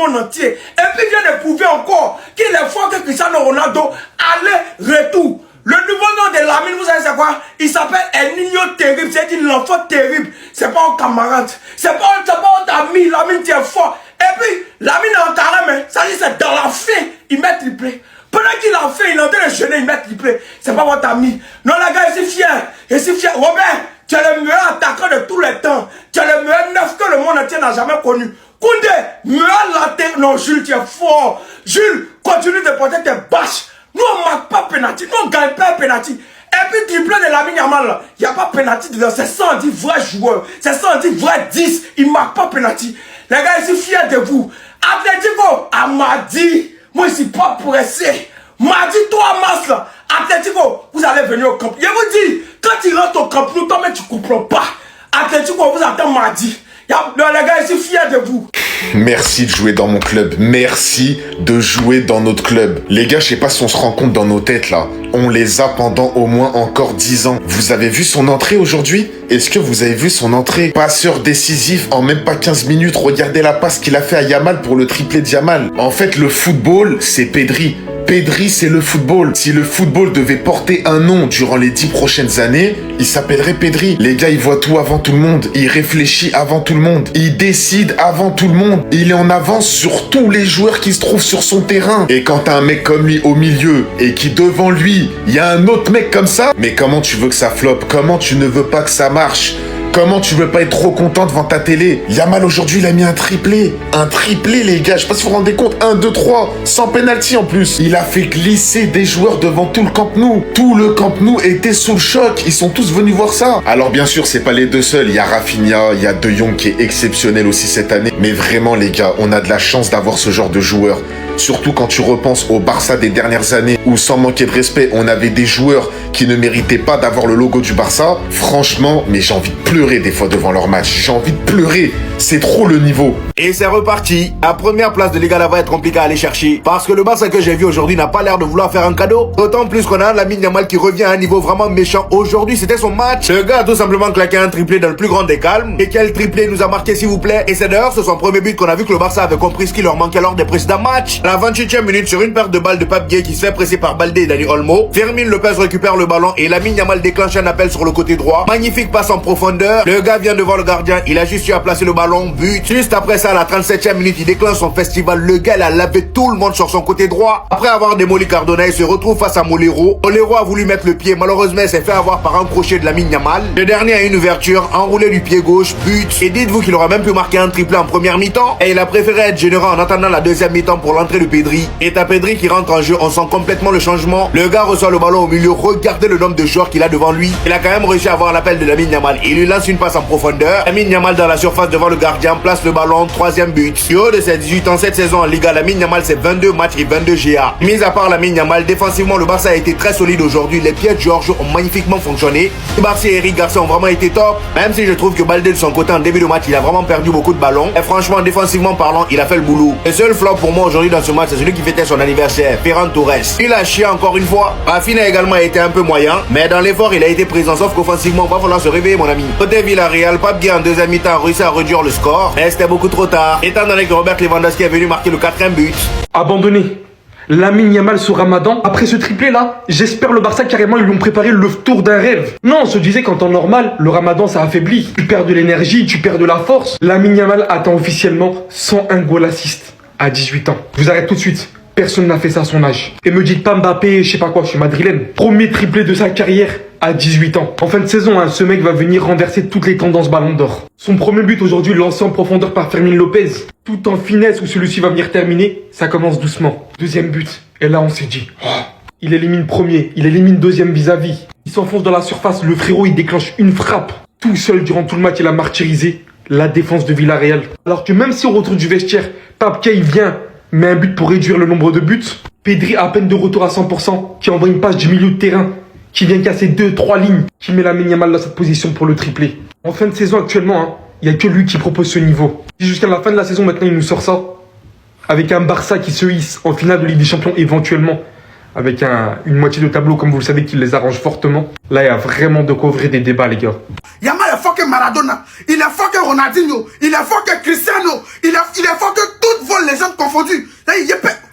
monde entier. Et puis il vient de prouver encore qu'il est fort que Cristiano Ronaldo. Allez, retour. Le nouveau nom de Lamine, vous savez c'est quoi? Il s'appelle El Niño Terrible, c'est-à-dire l'enfant terrible. C'est pas un camarade, c'est pas un ami. Lamine, tu es fort. Et puis, Lamine est en carême, ça dit c'est dans la fin, il met triplé. Pendant qu'il a fait, il est en train de jeûner, il met triplé. C'est pas votre ami. Non, les gars, je suis fier. Robert, tu es le meilleur attaquant de tous les temps. Tu es le meilleur neuf que le monde entier n'a jamais connu. Koundé, meilleur latéral. Non, Jules, tu es fort. Jules, continue de porter tes bâches. Nous, on ne marque pas penalty. Nous, on ne gagne pas penalty. Et puis, triplé de Lamine Yamal, il n'y a pas penalty dedans. C'est 110 vrais joueurs. C'est 110 vrais 10. Il ne marque pas penalty. Les gars, je suis fier de vous. Atlético, à mardi, moi, je ne suis pas pressé. Mardi 3 mars, là, Atlético, vous allez venir au camp. Je vous dis, quand il rentre au camp, nous, toi, mais tu ne comprends pas. Atlético, vous attend mardi. Les gars, je suis fier de vous. Merci de jouer dans mon club. Merci de jouer dans notre club. Les gars, je sais pas si on se rend compte dans nos têtes là. On les a pendant au moins encore 10 ans. Vous avez vu son entrée aujourd'hui? Est-ce que vous avez vu son entrée? Passeur décisif en même pas 15 minutes. Regardez la passe qu'il a fait à Yamal pour le triplé de Yamal. En fait, le football, c'est Pedri. Pedri, c'est le football. Si le football devait porter un nom durant les 10 prochaines années, il s'appellerait Pedri. Les gars, il voit tout avant tout le monde. Il réfléchit avant tout le monde. Il décide avant tout le monde. Il est en avance sur tous les joueurs qui se trouvent sur son terrain. Et quand t'as un mec comme lui au milieu et qui devant lui, il y a un autre mec comme ça, mais comment tu veux que ça floppe? Comment tu ne veux pas que ça marche? Comment tu veux pas être trop content devant ta télé? Yamal aujourd'hui il a mis un triplé. Un triplé les gars, je sais pas si vous vous rendez compte. 1, 2, 3, sans penalty en plus. Il a fait glisser des joueurs devant tout le Camp Nou. Tout le Camp Nou était sous le choc. Ils sont tous venus voir ça. Alors bien sûr c'est pas les deux seuls. Il y a Rafinha, il y a De Jong qui est exceptionnel aussi cette année. Mais vraiment les gars, on a de la chance d'avoir ce genre de joueurs. Surtout quand tu repenses au Barça des dernières années où sans manquer de respect, on avait des joueurs qui ne méritaient pas d'avoir le logo du Barça. Franchement, mais j'ai envie de pleurer des fois devant leur match. J'ai envie de pleurer. C'est trop le niveau. Et c'est reparti. La première place de Liga là va être compliquée à aller chercher. Parce que le Barça que j'ai vu aujourd'hui n'a pas l'air de vouloir faire un cadeau. D'autant plus qu'on a Lamine Yamal qui revient à un niveau vraiment méchant. Aujourd'hui, c'était son match. Le gars a tout simplement claqué un triplé dans le plus grand des calmes. Et quel triplé nous a marqué s'il vous plaît? Et c'est d'ailleurs sur son premier but qu'on a vu que le Barça avait compris ce qui leur manquait lors des précédents matchs. À la 28e minute, sur une paire de balles de Pape Gueye qui se fait presser par Baldé et Dani Olmo, Fermin Lopez récupère le ballon et Lamine Yamal déclenche un appel sur le côté droit. Magnifique passe en profondeur. Le gars vient devant le gardien. Il a juste eu à placer le ballon. But. Juste après ça, à la 37e minute, il déclenche son festival. Le gars, il a lavé tout le monde sur son côté droit. Après avoir démoli Cardona, il se retrouve face à Molero. Molero a voulu mettre le pied. Malheureusement, il s'est fait avoir par un crochet de Lamine Yamal. Le dernier a une ouverture, enroulé du pied gauche, but. Et dites-vous qu'il aurait même pu marquer un triplé en première mi-temps. Et il a préféré être généreux en attendant la deuxième mi-temps pour l'entrée de Pedri. Et t'as Pedri qui rentre en jeu, on sent complètement le changement. Le gars reçoit le ballon au milieu. Regardez le nombre de joueurs qu'il a devant lui. Il a quand même réussi à avoir l'appel de Lamine Yamal. Il lui lance une passe en profondeur. Lamine Yamal dans la surface devant le gardien, place le ballon, troisième but. Du haut de ses 18 ans cette saison en Liga, Lamine Yamal c'est 22 matchs et 22 GA. Mis à part Lamine Yamal, défensivement le Barça a été très solide aujourd'hui. Les pieds de Georges ont magnifiquement fonctionné. Barça et Eric Garcia ont vraiment été top. Même si je trouve que Baldé de son côté en début de match, il a vraiment perdu beaucoup de ballons. Et franchement, défensivement parlant, il a fait le boulot. Le seul flop pour moi aujourd'hui dans ce match, c'est celui qui fêtait son anniversaire, Ferran Torres. Il a chié encore une fois. Rafinha également a été un peu moyen, mais dans l'effort, il a été présent. Sauf qu'offensivement, va falloir se réveiller, mon ami. Côté Villarreal, Pape Gueye en deuxième mi-temps a réussi à réduire le score, mais c'était beaucoup trop tard. Étant donné que Robert Lewandowski est venu marquer le 4e but. Abandonné. Lamine Yamal sur Ramadan, après ce triplé là, j'espère le Barça carrément ils lui ont préparé le tour d'un rêve. Non, on se disait qu'en temps normal, le Ramadan ça affaiblit. Tu perds de l'énergie, tu perds de la force. Lamine Yamal atteint officiellement 101 goal assist à 18 ans. Je vous arrête tout de suite. Personne n'a fait ça à son âge. Et me dites pas Mbappé, je sais pas quoi, je suis madrilène. Premier triplé de sa carrière à 18 ans. En fin de saison, ce mec va venir renverser toutes les tendances ballon d'or. Son premier but aujourd'hui lancé en profondeur par Fermin Lopez. Tout en finesse où celui-ci va venir terminer, ça commence doucement. Deuxième but. Et là on s'est dit, oh, il élimine premier, il élimine deuxième vis-à-vis. Il s'enfonce dans la surface, le frérot il déclenche une frappe. Tout seul durant tout le match, il a martyrisé la défense de Villarreal. Alors que même si au retour du vestiaire, Pape Gueye vient met un but pour réduire le nombre de buts. Pedri à peine de retour à 100%, qui envoie une passe du milieu de terrain, qui vient casser 2-3 lignes, qui met Lamine Yamal dans cette position pour le triplé. En fin de saison actuellement, il n'y a que lui qui propose ce niveau. Et jusqu'à la fin de la saison maintenant il nous sort ça, avec un Barça qui se hisse en finale de Ligue des Champions éventuellement, avec une moitié de tableau comme vous le savez qui les arrange fortement. Là il y a vraiment de quoi ouvrir des débats les gars. Yamal fort que Maradona, il est fort que Ronaldinho, il est fort que Cristiano, il est fort que toutes vos légendes confondues.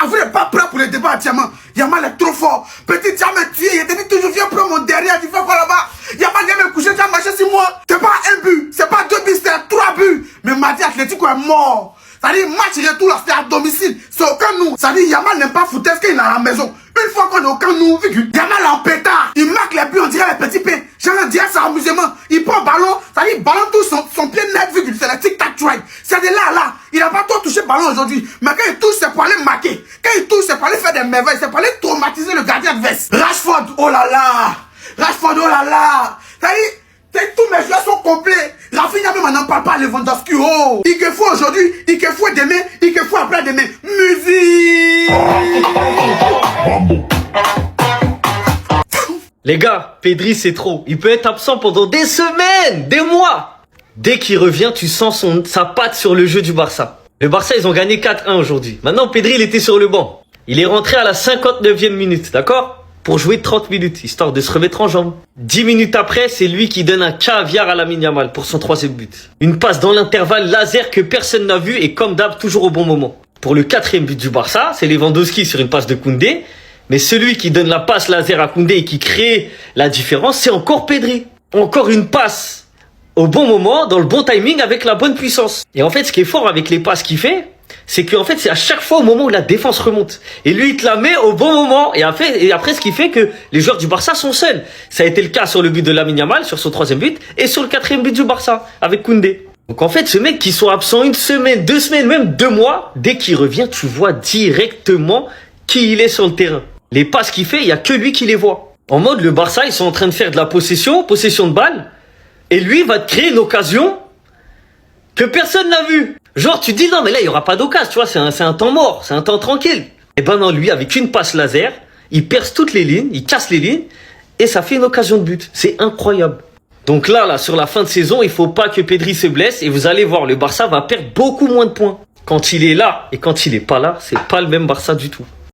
Vous n'êtes pas prêt pour le débat entièrement. Yamal est trop fort. Petit, tu as me tué. Il te dit toujours, viens prendre mon derrière, tu fais quoi là-bas? Yamal vient me coucher, tu as marché sur moi. C'est pas un but, c'est pas 2 buts, c'est 3 buts. Mais Mardi Atlético est mort. C'est-à-dire, match retour là, c'était à domicile. C'est au camp nou. C'est-à-dire, Yamal n'aime pas foutre ce qu'il est à la maison. Une fois qu'on est au camp nou, Yamal est en pétard. Il marque les buts, on dirait les petits pains. Genre, on dirait c'est amusement. Il prend le ballon, c'est-à-dire, il ballon tout son pied net, c'est le tic-tac drive. C'est de là. Il n'a pas trop touché le ballon aujourd'hui. Mais quand il touche, c'est pour aller marquer. Quand il touche, c'est pour aller faire des merveilles. C'est pour aller traumatiser le gardien adverse. Rashford, oh là là. C'est-à-dire, tous mes joueurs sont complets. Rafinha même n'en parle pas, Lewandowski. Oh, il que faut aujourd'hui, il que faut demain, il que faut après-demain. Musique. Les gars, Pedri c'est trop. Il peut être absent pendant des semaines, des mois. Dès qu'il revient, tu sens sa patte sur le jeu du Barça. Le Barça, ils ont gagné 4-1 aujourd'hui. Maintenant, Pedri, il était sur le banc. Il est rentré à la 59e minute, d'accord? Pour jouer 30 minutes, histoire de se remettre en jambe. 10 minutes après, c'est lui qui donne un caviar à Lamine Yamal pour son 3e but. Une passe dans l'intervalle laser que personne n'a vu et comme d'hab, toujours au bon moment. Pour le 4e but du Barça, c'est Lewandowski sur une passe de Koundé. Mais celui qui donne la passe laser à Koundé et qui crée la différence, c'est encore Pedri. Encore une passe au bon moment, dans le bon timing, avec la bonne puissance. Et en fait, ce qui est fort avec les passes qu'il fait, c'est qu'en fait, c'est à chaque fois au moment où la défense remonte. Et lui, il te la met au bon moment. Et après, ce qui fait que les joueurs du Barça sont seuls. Ça a été le cas sur le but de Lamine Yamal, sur son 3e but, et sur le 4e but du Barça, avec Koundé. Donc en fait, ce mec qui soit absent 1 semaine, 2 semaines, même 2 mois, dès qu'il revient, tu vois directement qui il est sur le terrain. Les passes qu'il fait, il n'y a que lui qui les voit. En mode, le Barça, ils sont en train de faire de la possession de balle. Et lui, il va te créer une occasion que personne n'a vue. Genre, tu te dis, non, mais là, il n'y aura pas d'occasion, tu vois, c'est un temps mort, c'est un temps tranquille. Et ben non, lui, avec une passe laser, il perce toutes les lignes, il casse les lignes, et ça fait une occasion de but. C'est incroyable. Donc là, sur la fin de saison, il faut pas que Pedri se blesse, et vous allez voir, le Barça va perdre beaucoup moins de points. Quand il est là, et quand il est pas là, c'est pas le même Barça du tout.